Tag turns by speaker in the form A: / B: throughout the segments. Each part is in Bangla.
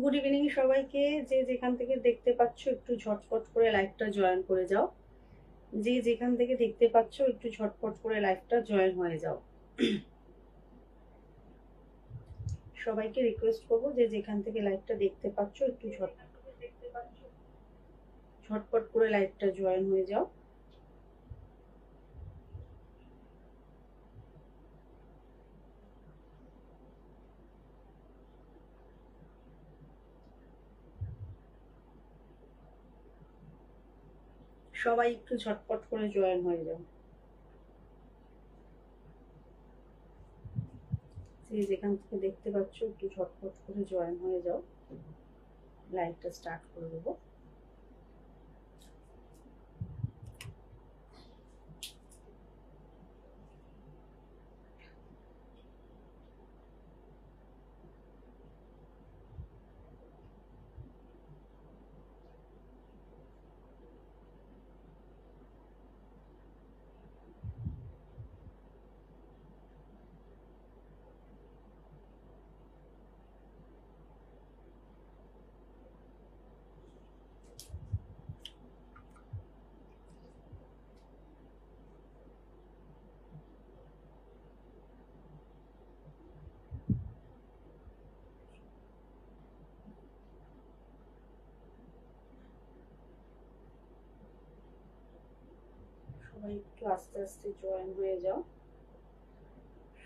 A: গুড ইভিনিং সবাইকে। যে যেখান থেকে দেখতে পাচ্ছ একটু ঝটপট করে লাইভটা জয়েন করে যাও। যে যেখান থেকে দেখতে পাচ্ছ একটু ঝটপট করে লাইভটা জয়েন হয়ে যাও। সবাইকে রিকোয়েস্ট করবো যে যেখান থেকে লাইভটা দেখতে পাচ্ছ একটু ঝটপট করে লাইভটা জয়েন হয়ে যাও। সবাই একটু ঝটপট করে জয়েন হয়ে যাও। যে যেখান থেকে দেখতে পাচ্ছ একটু ঝটপট করে জয়েন হয়ে যাও। লাইভটা স্টার্ট করে দেবো। সবাই একটু আস্তে আস্তে জয়েন হয়ে যাও।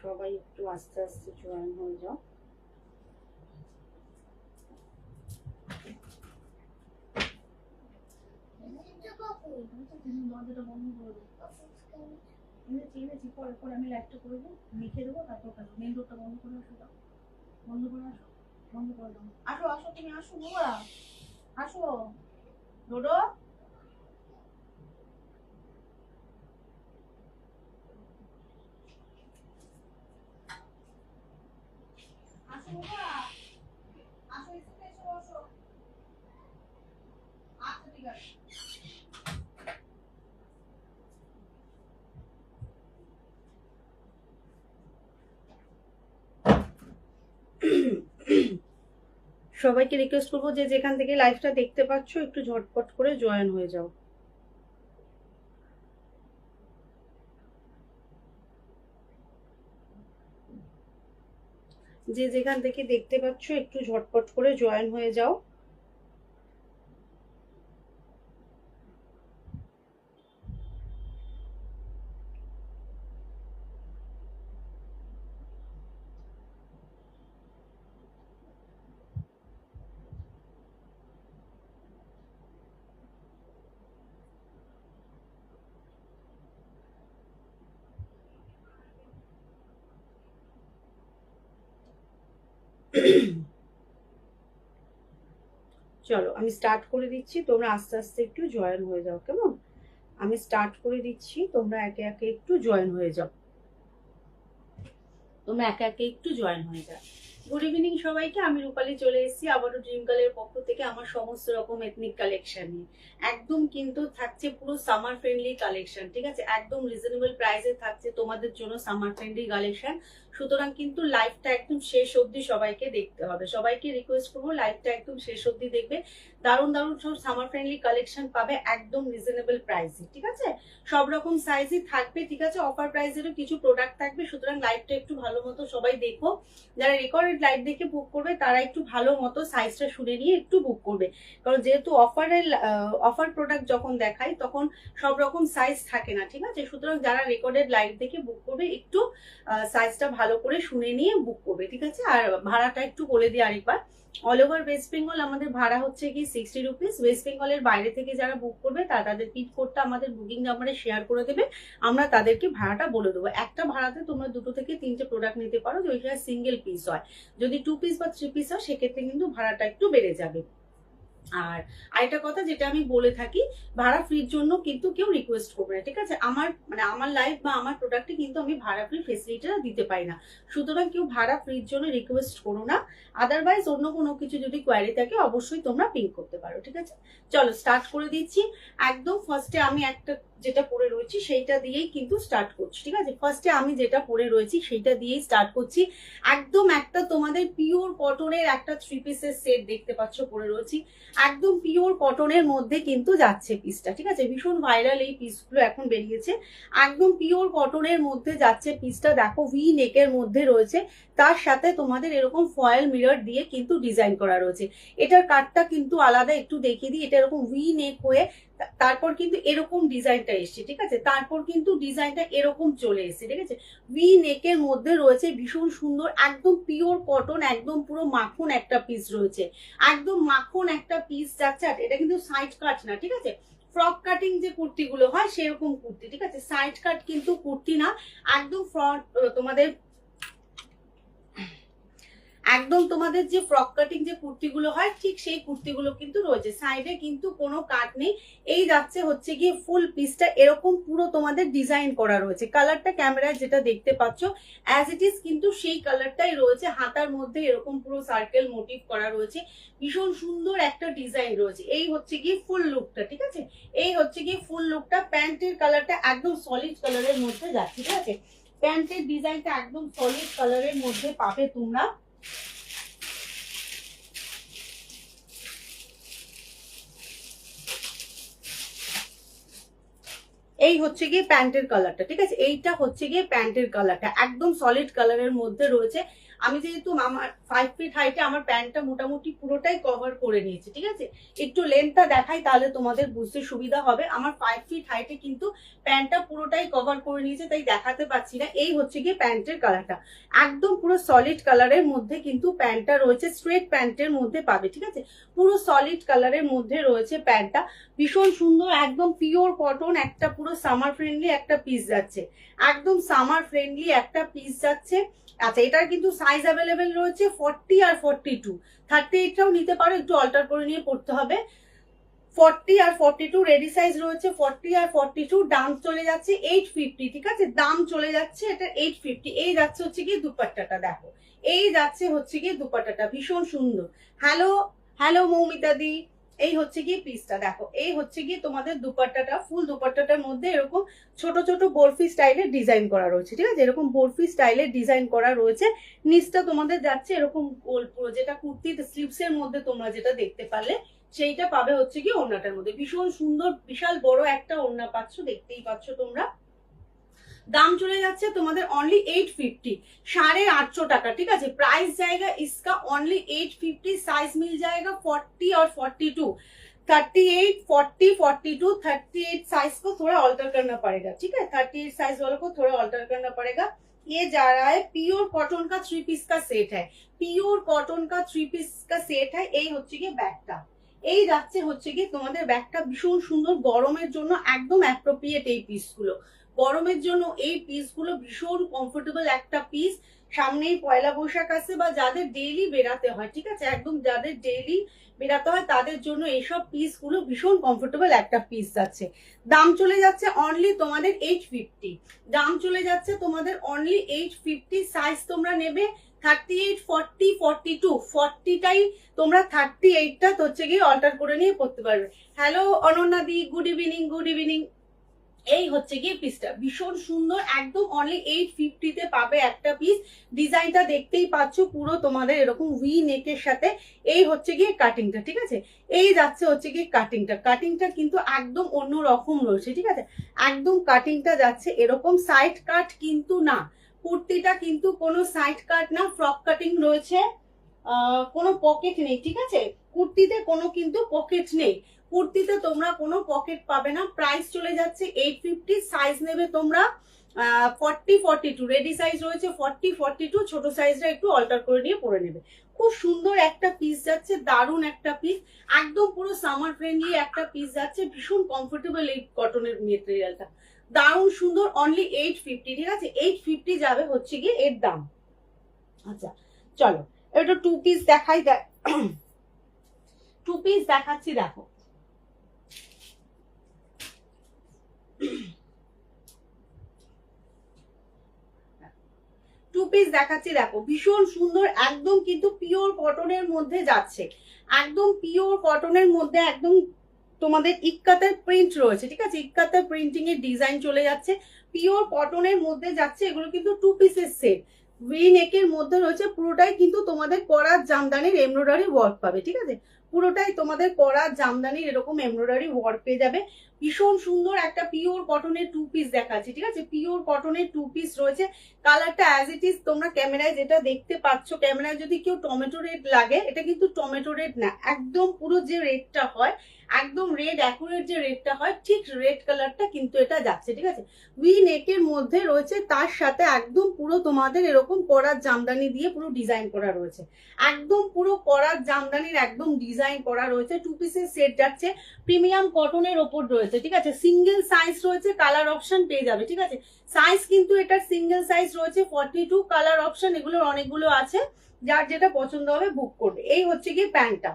A: সবাই একটু আস্তে আস্তে জয়েন হয়ে যাও। দরজাটা বন্ধ করে দেবো। চিনেছি, পরে পরে আমি লাইটটা করে দেবো, লিখে দেবো, তারপর কাজ। মেন ডোরটা বন্ধ করে আসো, দাও বন্ধ করে আসো, বন্ধ করে দাও। আসো আসো, তুমি আসো বাবা, আসো ডোডো। আসো বাবা, আসো, এসে এসে বসো। আচ্ছা ঠিক আছে। সবাইকে রিকোয়েস্ট করবো যে যেখান থেকে লাইভটা দেখতে পাচ্ছ একটু ঝটপট করে জয়েন হয়ে যাও। যে যেখান থেকে দেখতে পাচ্ছ একটু ঝটপট করে জয়েন হয়ে যাও। চলো আমি স্টার্ট করে দিচ্ছি, তোমরা আস্তে আস্তে একটু জয়েন হয়ে যাও, কেমন? আমি স্টার্ট করে দিচ্ছি, তোমরা একে একে একটু জয়েন হয়ে যাও। তোমরা একে একে একটু জয়েন হয়ে যাও। গুড ইভিনিং সবাইকে, আমি রূপালী চলে এসেছি আবারও ড্রিম গার্লের পক্ষ থেকে আমার সমস্ত রকম এথনিক কালেকশন নিয়ে। একদম কিন্তু থাকছে পুরো সামার ফ্রেন্ডলি কালেকশন, ঠিক আছে? একদম রিজনেবল প্রাইসে থাকছে তোমাদের জন্য সামার ফ্রেন্ডলি কালেকশন। সুতরাং কিন্তু লাইভটা একদম শেষ অবধি সবাইকে দেখতে হবে। সবাইকে রিকোয়েস্ট করবো লাইভটা একদম শেষ অবধি দেখবে। দারুণ দারুণ সব সামার ফ্রেন্ডলি কালেকশন পাবে একদম রিজনেবল প্রাইসে, ঠিক আছে? সব রকম সাইজই থাকবে, ঠিক আছে? অফার প্রাইসেরও কিছু প্রোডাক্ট থাকবে। সুতরাং লাইভটা একটু ভালো মতো সবাই দেখো। যারা রেকর্ডেড লাইভ দেখে বুক করবে তারা একটু ভালো মতো সাইজটা শুনে নিয়ে একটু বুক করবে, কারণ যেহেতু অফার প্রোডাক্ট যখন দেখাই তখন সব রকম সাইজ থাকে না, ঠিক আছে? সুতরাং যারা রেকর্ডেড লাইভ দেখে বুক করবে একটু সাইজটা ভালো করে শুনে নিয়ে বুক করবে, ঠিক আছে? আর ভাড়াটা একটু বলে দিই আরেকবার। অল ওভার ওয়েস্ট বেঙ্গল আমাদের ভাড়া হচ্ছে কি 60 রুপিস। ওয়েস্ট বেঙ্গলের বাইরে থেকে যারা বুক করবে তাদের পিন কোডটা আমাদের বুকিং নাম্বারে শেয়ার করে দেবে, আমরা তাদেরকে ভাড়াটা বলে দেবো। একটা ভাড়াতে তোমরা 2 থেকে 3টে প্রোডাক্ট নিতে পারো, ওইটা সিঙ্গেল পিস হয়। যদি 2 পিস বা 3 পিস হয় সেক্ষেত্রে কিন্তু ভাড়াটা একটু বেড়ে যাবে। আর আরেকটা কথা যেটা আমি বলে থাকি, ভাড়া ফ্রির জন্য কিন্তু কেউ রিকোয়েস্ট করবে না, ঠিক আছে? আমার লাইফ বা আমার প্রোডাক্টে কিন্তু আমি ভাড়া ফ্রি ফেসিলিটিটা দিতে পারি না, সুতরাং কেউ ভাড়া ফ্রির জন্য রিকোয়েস্ট করো না। আদারওয়াইজ অন্য কোনো কিছু যদি কোয়ারি থাকে অবশ্যই তোমরা পিঙ্ক করতে পারো, ঠিক আছে? চলো স্টার্ট করে দিচ্ছি। একদম ফার্স্টে আমি একটা যেটা পরে রয়েছি সেইটা দিয়েই কিন্তু স্টার্ট করছি, ঠিক আছে? ফার্স্টে আমি যেটা পরে রয়েছি সেইটা দিয়েই স্টার্ট করছি। একদম একটা তোমাদের পিওর কটনের একটা 3 পিসের সেট দেখতে পাচ্ছ পরে রয়েছি। একদম পিওর কটনের মধ্যে কিন্তু যাচ্ছে পিসটা, ঠিক আছে? ভীষণ ভাইরাল এই পিসগুলো এখন বেরিয়েছে। একদম পিওর কটনের মধ্যে যাচ্ছে পিসটা, দেখো ভি নেকের মধ্যে রয়েছে, তার সাথে তোমাদের এরকম ফয়েল মিরর দিয়ে কিন্তু ডিজাইন করা রয়েছে। এটার কাটটা কিন্তু আলাদা, একটু দেখিয়ে দিই। এটা এরকম ভি নেক হয়ে তারপর কিন্তু এরকম ডিজাইনটা এসছে, ঠিক আছে? তারপর কিন্তু ডিজাইনটা এরকম চলে এসছে, ঠিক আছে? ভি নেকের মধ্যে রয়েছে, ভীষণ সুন্দর, একদম পিওর কটন, একদম পুরো মাখন একটা পিস রয়েছে, একদম মাখন একটা পিস যাচ্ছে। আর এটা কিন্তু সাইড কাট না, ঠিক আছে? ফ্রক কাটিং যে কুর্তিগুলো হয় সেরকম কুর্তি, ঠিক আছে? সাইড কাট কিন্তু কুর্তি না, একদম ফ্রন্ট তোমাদের একদম তোমাদের যে ফ্রক কাটিং যে কুর্তিগুলো হয় ঠিক সেই কুর্তিগুলো কিন্তু রয়েছে, সাইডে কিন্তু কোনো কাট নেই। এই যাচ্ছে হচ্ছে গিয়ে ফুল পিসটা এরকম পুরো তোমাদের ডিজাইন করা রয়েছে। কালারটা ক্যামেরায় যেটা দেখতে পাচ্ছ অ্যাজ ইট ইজ কিন্তু সেই কালারটাই রয়েছে। হাতার মধ্যে এরকম পুরো সার্কেল মোটিভ করা রয়েছে, ভীষণ সুন্দর একটা ডিজাইন রয়েছে। এই হচ্ছে গিয়ে ফুল লুকটা, ঠিক আছে? এই হচ্ছে গিয়ে ফুল লুকটা। প্যান্টের কালারটা একদম সলিড কালারের মধ্যে যাচ্ছে, ঠিক আছে? প্যান্টের ডিজাইনটা একদম সলিড কালারের মধ্যে পাবে তোমরা। এই হচ্ছে গিয়ে প্যান্টের কালারটা, ঠিক আছে? এইটা হচ্ছে গিয়ে প্যান্টের কালারটা একদম সলিড কালারের মধ্যে রয়েছে। আমি যেহেতু আমার 5 ফিট হাইটে আমার প্যান্টটা মোটামুটি পুরোটাই কভার করে নিয়েছে, ঠিক আছে? একটু লেন্থটা দেখাই তাহলে তোমাদের বুঝতে সুবিধা হবে। আমার 5 ফিট হাইটে কিন্তু প্যান্টটা পুরোটাই কভার করে নিয়েছে, তাই দেখাতে পাচ্ছি না। এই হচ্ছে গিয়ে প্যান্টের কালারটা, একদম পুরো সলিড কালারের মধ্যে কিন্তু প্যান্টটা রয়েছে। স্ট্রেট প্যান্টের মধ্যে পাবে, ঠিক আছে? পুরো সলিড কালারের মধ্যে রয়েছে প্যান্টটা, ভীষণ সুন্দর, একদম পিওর কটন একটা পুরো সামার ফ্রেন্ডলি একটা পিস যাচ্ছে, একদম সামার ফ্রেন্ডলি একটা পিস যাচ্ছে। আচ্ছা, এটার কিন্তু সাইজ অ্যাভেলেবেল রয়েছে 40 আর 42, 38টাও নিতে পারো, একটু অল্টার করে নিয়ে পড়তে হবে। 40 আর 42 রেডি সাইজ রয়েছে, 40 আর 42। দাম চলে যাচ্ছে 850, ঠিক আছে? দাম চলে যাচ্ছে এটা 850। এই যাচ্ছে হচ্ছে কি দুপাট্টাটা, দেখো এই যাচ্ছে হচ্ছে কি দুপাট্টাটা, ভীষণ সুন্দর। হ্যালো হ্যালো মৌমিতা দি, এই হচ্ছে গিয়ে পিসটা, দেখো এই হচ্ছে গিয়ে তোমাদের দুপাট্টাটা। ফুল দুপাট্টাটার মধ্যে এরকম ছোট ছোট বরফি স্টাইলের ডিজাইন করা রয়েছে, ঠিক আছে? এরকম বরফি স্টাইলের ডিজাইন করা রয়েছে। নিচটা তোমাদের যাচ্ছে এরকম গোল, পুরো যেটা কুর্তির স্লিভস এর মধ্যে তোমরা যেটা দেখতে পারলে সেইটা পাবে হচ্ছে কি ওড়নাটার মধ্যে। ভীষণ সুন্দর, বিশাল বড় একটা ওড়না পাচ্ছ, দেখতেই পাচ্ছ তোমরা। দাম চলে যাচ্ছে তোমাদের অনলি 850, 850 টাকা, ঠিক আছে? प्राइस जाएगा इसका ओनली 850। साइज मिल जाएगा 40 और 42, 38, 40, 42, 38 साइज को थोड़ा ऑल्टर करना पड़ेगा, ठीक है? 38 साइज वालों को थोड़ा ऑल्टर करना पड़ेगा। ये जा रहा है प्योर कॉटन का 3 पीस का सेट है, प्योर कॉटन का 3 पीस का सेट है। এই হচ্ছে কি ব্যাগটা, এই যাচ্ছে হচ্ছে কি তোমাদের ব্যাগটা, ভীষণ সুন্দর, গরমের জন্য একদম অ্যাপ্রোপ্রিয়েট এই পিসগুলো। গরমের জন্য এই পিসগুলো ভীষণ কমফোর্টেবল একটা পিস। সামনেই পয়লা বৈশাখ আসছে বা যাদের ডেইলি বেরাতে হয়, ঠিক আছে? একদম যাদের ডেইলি বেরাতে হয় তাদের জন্য এইসব পিসগুলো ভীষণ কমফোর্টেবল একটা পিস যাচ্ছে। দাম চলে যাচ্ছে অনলি তোমাদের 850, দাম চলে যাচ্ছে তোমাদের অনলি 850। সাইজ তোমরা নেবে 38, 40, 42, 40টাই তোমরা 38টা তো হচ্ছে গিয়ে অল্টার করে নিয়ে পড়তে পারবে। হ্যালো অনন্যা দি, গুড ইভিনিং, গুড ইভিনিং। এই হচ্ছে গিয়ে পিসটা, ভীষণ সুন্দর, একদম অনলি 850 তে পাবে একটা পিস। ডিজাইনটা দেখতেই পাচ্ছ পুরো তোমাদের এরকম ভি নেকের সাথে। এই হচ্ছে গিয়ে কাটিংটা, ঠিক আছে? এই যাচ্ছে হচ্ছে গিয়ে কাটিংটা, কাটিংটা কিন্তু একদম অন্য রকম রয়েছে, ঠিক আছে? একদম কাটিংটা যাচ্ছে এরকম, সাইড কাট কিন্তু না, কুর্তিটা কিন্তু কোনো সাইড কাট না, ফ্রক কাটিং রয়েছে। কোনো পকেট নেই, ঠিক আছে? কুর্তিতে কোনো কিন্তু পকেট নেই, কুর্তিতে তোমরা কোনো পকেট পাবে না। প্রাইস চলে যাচ্ছে 850। সাইজ নেবে তোমরা 40, 42, রেডি সাইজ রয়েছে 40, 42, ছোট সাইজটা একটু অল্টার করে নিয়ে পরে নেবে। খুব সুন্দর একটা পিস যাচ্ছে, দারুণ একটা পিস, একদম পুরো সামার ফ্রেন্ডলি একটা পিস যাচ্ছে, ভীষণ কমফোর্টেবল এই কটনের মেটেরিয়ালটা, দারুণ সুন্দর। অনলি 850, ঠিক আছে? 850 যাবে হচ্ছে গিয়ে এর দাম। আচ্ছা চলো এটা 2 পিস দেখাই। টু পিস দেখাচ্ছি দেখো, টু পিস দেখাচ্ছি দেখো, ভীষণ সুন্দর, একদম কিন্তু পিওর কটনের মধ্যে যাচ্ছে, একদম পিওর কটনের মধ্যে, একদম তোমাদের ইক্কাতের প্রিন্ট রয়েছে, ঠিক আছে, ইক্কাতের প্রিন্টিং এর ডিজাইন চলে যাচ্ছে, পিওর কটনের মধ্যে যাচ্ছে। এগুলো কিন্তু টু পিসের সেট, ভি নেকের মধ্যে রয়েছে, পুরোটাই কিন্তু তোমাদের করার জামদানির এমব্রয়ডারি ওয়ার্ক পাবে, ঠিক আছে, পুরোটাই তোমাদের করার জামদানির এরকম এমব্রয়ডারি ওয়ার্ক পেয়ে যাবে। ভীষণ সুন্দর একটা পিওর কটনের টু পিস দেখাচ্ছি, ঠিক আছে, পিওর কটনের টু পিস রয়েছে। কালারটা অ্যাজ ইট ইজ তোমরা ক্যামেরায় যেটা দেখতে পাচ্ছ, ক্যামেরায় যদি কেউ টমেটো রেড লাগে, এটা কিন্তু টমেটো রেড না, একদম পুরো যে রেডটা হয়, একদম রেড অ্যাকুরেট যে রেডটা হয়, ঠিক রেড কালারটা কিন্তু এটা যাচ্ছে, ঠিক আছে। ভি নেকের মধ্যে রয়েছে, তার সাথে একদম পুরো তোমাদের এরকম করার জামদানি দিয়ে পুরো ডিজাইন করা রয়েছে, একদম পুরো করার জামদানির একদম ডিজাইন করা রয়েছে। টু পিসের সেট যাচ্ছে, প্রিমিয়াম কটনের ওপর রয়েছে, ঠিক আছে, সিঙ্গেল সাইজ রয়েছে, কালার অপশন পেয়ে যাবে, ঠিক আছে, সাইজ কিন্তু এটা সিঙ্গেল সাইজ রয়েছে 42, কালার অপশন এগুলোর অনেকগুলো আছে, যার যেটা পছন্দ হবে বুক করবে। এই হচ্ছে কি প্যান্টটা,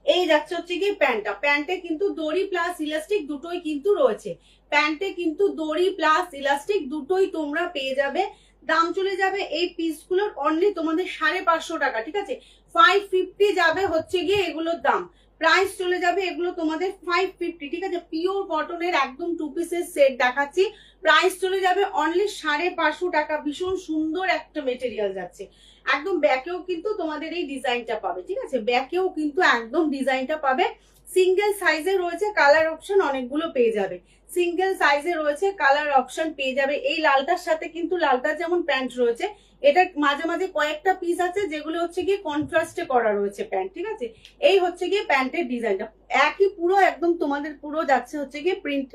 A: এই যাচ্ছে হচ্ছে কি প্যান্টটা, প্যান্টে কিন্তু দড়ি প্লাস ইলাস্টিক দুটোই কিন্তু রয়েছে, প্যান্টে কিন্তু দড়ি প্লাস ইলাস্টিক দুটোই তোমরা পেয়ে যাবে। দাম চলে যাবে এই পিসগুলোর অনলি তোমাদের 550 টাকা, ঠিক আছে, 550 যাবে হচ্ছে গিয়ে এগুলোর দাম, প্রাইস চলে যাবে এগুলো তোমাদের 550, ঠিক আছে, পিওর কটনের একদম টু পিসের সেট দেখাচ্ছি, প্রাইস চলে যাবে অনলি 550 টাকা। ভীষণ সুন্দর একটা মেটেরিয়াল যাচ্ছে, একদম ব্যাকেও কিন্তু তোমাদের এই ডিজাইনটা পাবে, ঠিক আছে, ব্যাকেও কিন্তু একদম ডিজাইনটা পাবে। সিঙ্গেল সাইজে রয়েছে, কালার অপশন অনেকগুলো পেয়ে যাবে, সিঙ্গেল সাইজে রয়েছে, কালার অপশন পেয়ে যাবে। এই লালটার সাথে কিন্তু লালটার যেমন প্যান্ট রয়েছে, এটা মাঝে মাঝে কয়েকটা পিস আছে যেগুলো হচ্ছে গিয়ে কন্ট্রাস্টে করা রয়েছে প্যান্ট, ঠিক আছে, এই হচ্ছে গিয়ে প্যান্টের ডিজাইনটা, একই পুরো একদম তোমাদের পুরো যাচ্ছে হচ্ছে গিয়ে প্রিন্ট,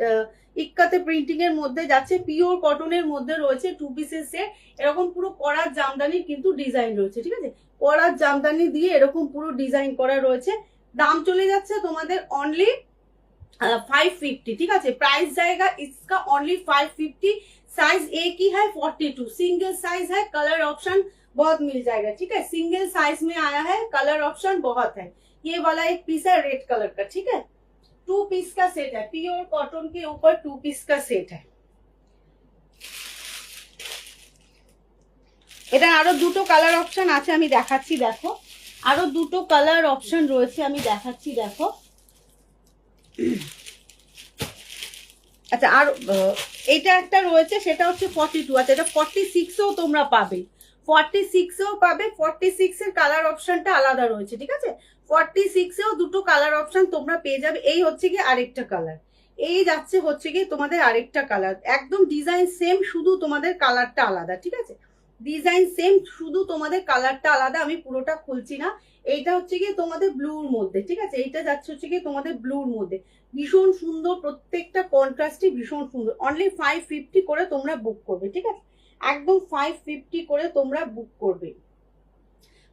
A: ইক্কাতে প্রিন্টিং এর মধ্যে যাচ্ছে, পিওর কটনের মধ্যে রয়েছে, টু পিসের সেট, এরকম পুরো করার জামদানির কিন্তু ডিজাইন রয়েছে, ঠিক আছে, করার জামদানি দিয়ে এরকম পুরো ডিজাইন করা রয়েছে। দাম চলে যাচ্ছে তোমাদের অনলি 550, ठीक है, प्राइस जाएगा इसका ओनली 550। साइज एक ही है 42, सिंगल साइज है, कलर ऑप्शन बहुत मिल जाएगा, ठीक है, सिंगल साइज में आया है, कलर ऑप्शन बहुत है। ये वाला एक पीस है रेड कलर का, ठीक है, टू पीस का सेट है, प्योर कॉटन के ऊपर टू पीस का सेट है। এটা আরো দুটো কালার অপশন আছে, আমি দেখাচ্ছি দেখো, আরো দুটো কালার অপশন রয়েছে, আমি দেখাচ্ছি দেখো। আচ্ছা, আর এইটা একটা রয়েছে, সেটা হচ্ছে 42, আচ্ছা এটা 46-ও তোমরা পাবে, 46-ও পাবে, 46 এর কালার অপশনটা আলাদা রয়েছে, ঠিক আছে, 46-এও দুটো কালার অপশন তোমরা পেয়ে যাবে। এই হচ্ছে কি আরেকটা কালার, এই যাচ্ছে হচ্ছে কি তোমাদের আরেকটা কালার, একদম ডিজাইন সেম, শুধু তোমাদের কালারটা আলাদা, ঠিক আছে, ডিজাইন সেম, শুধু তোমাদের কালারটা আলাদা, আমি পুরোটা খুলছি না। এইটা হচ্ছে গিয়ে তোমাদের ব্লুর মধ্যে, ঠিক আছে, এইটা যাচ্ছে হচ্ছে গিয়ে তোমাদের ব্লুর মধ্যে, ভীষণ সুন্দর, প্রত্যেকটা কন্ট্রাস্টই ভীষণ সুন্দর, অনলি 550 করে তোমরা বুক করবে, ঠিক আছে, একদম 550 করে তোমরা বুক করবে।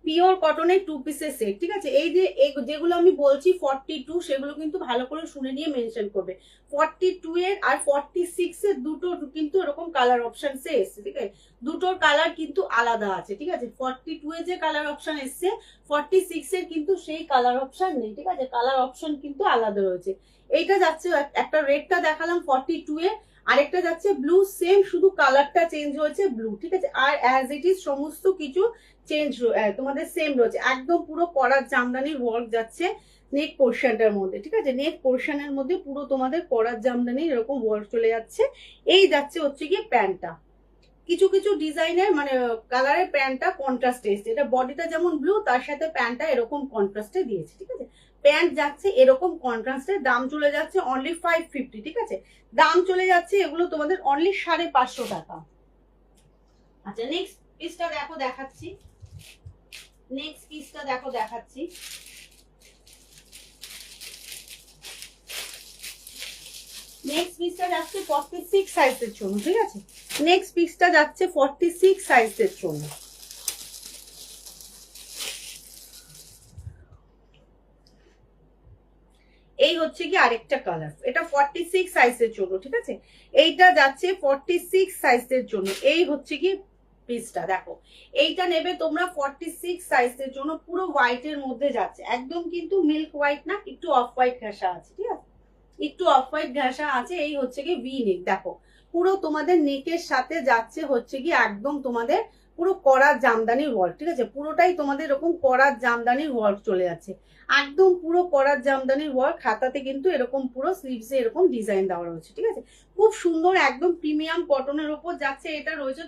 A: পিওর কটনের টু পিসের সেট, ঠিক আছে, এই যে যেগুলো আমি বলছি 42, সেগুলো কিন্তু ভালো করে শুনে নিয়ে মেনশন করবে। 42 এর আর 46 এর দুটো কিন্তু এরকম কালার অপশন এসছে, ঠিক আছে, দুটোর কালার কিন্তু আলাদা আছে, ঠিক আছে, 42 এর যে কালার অপশন এসছে 46 এর কিন্তু সেই কালার অপশন নেই, ঠিক আছে, কালার অপশন কিন্তু আলাদা রয়েছে। এইটা যাচ্ছে একটা রেডটা দেখালাম 42 এর, আরেকটা যাচ্ছে ব্লু, সেম শুধু কালারটা চেঞ্জ হয়েছে ব্লু, ঠিক আছে, আর অ্যাজ ইট ইজ সমস্ত কিছু চেঞ্জ তোমাদের সেম রয়েছে, একদম পুরো করার জামদানির ওয়ার্ক যাচ্ছে নেক পোর্শনটার মধ্যে, ঠিক আছে, নেক পোর্শনের মধ্যে পুরো তোমাদের করার জামদানির এরকম ওয়ার্ক চলে যাচ্ছে। এই যাচ্ছে হচ্ছে গিয়ে প্যান্টটা, কিছু কিছু ডিজাইনের মানে কালারের প্যান্টটা কন্ট্রাস্টে এসছে, এটা বডিটা যেমন ব্লু, তার সাথে প্যান্টটা এরকম কন্ট্রাস্টে দিয়েছে, ঠিক আছে, প্যান্ট যাচ্ছে এরকম কন্ট্রাস্টে, দাম চলে যাচ্ছে অনলি 550, ঠিক আছে, দাম চলে যাচ্ছে এগুলো তোমাদের অনলি 550 টাকা। আচ্ছা, নেক্সট পিসটা দেখো দেখাচ্ছি, নেক্সট পিসটা দেখো দেখাচ্ছি, নেক্সট পিসটা যাচ্ছে 46 সাইজের জন্য, ঠিক আছে, নেক্সট পিসটা যাচ্ছে 46 সাইজের জন্য। এই হচ্ছে কি আরেকটা কালার, এটা 46 সাইজের জন্য, ঠিক আছে, এইটা যাচ্ছে 46 সাইজের জন্য। এই হচ্ছে কি পিসটা দেখো, এইটা নেবে তোমরা 46 সাইজের জন্য, পুরো হোয়াইটের মধ্যে যাচ্ছে, একদম কিন্তু মিল্ক হোয়াইট না, একটু অফ হোয়াইট ঘাসা আছে, ঠিক আছে, একটু অফ হোয়াইট ঘাসা আছে। এই হচ্ছে কি ভি নেক, দেখো পুরো তোমাদের নেকের সাথে যাচ্ছে হচ্ছে কি একদম তোমাদের পুরো কড়ার জামদানির ওয়ার্ক, ঠিক আছে, পুরোটাই তোমাদের এরকম কড়ার জামদানির ওয়ার্ক চলে যাচ্ছে, একদম পুরো কড়ার জামদানির ওয়ার্ক। হাতাতে কিন্তু এরকম পুরো স্লিভসে এরকম ডিজাইন দেওয়া রয়েছে, ঠিক আছে, খুব সুন্দর, একদম প্রিমিয়াম কটনের ওপর যাচ্ছে। এটা রয়েছে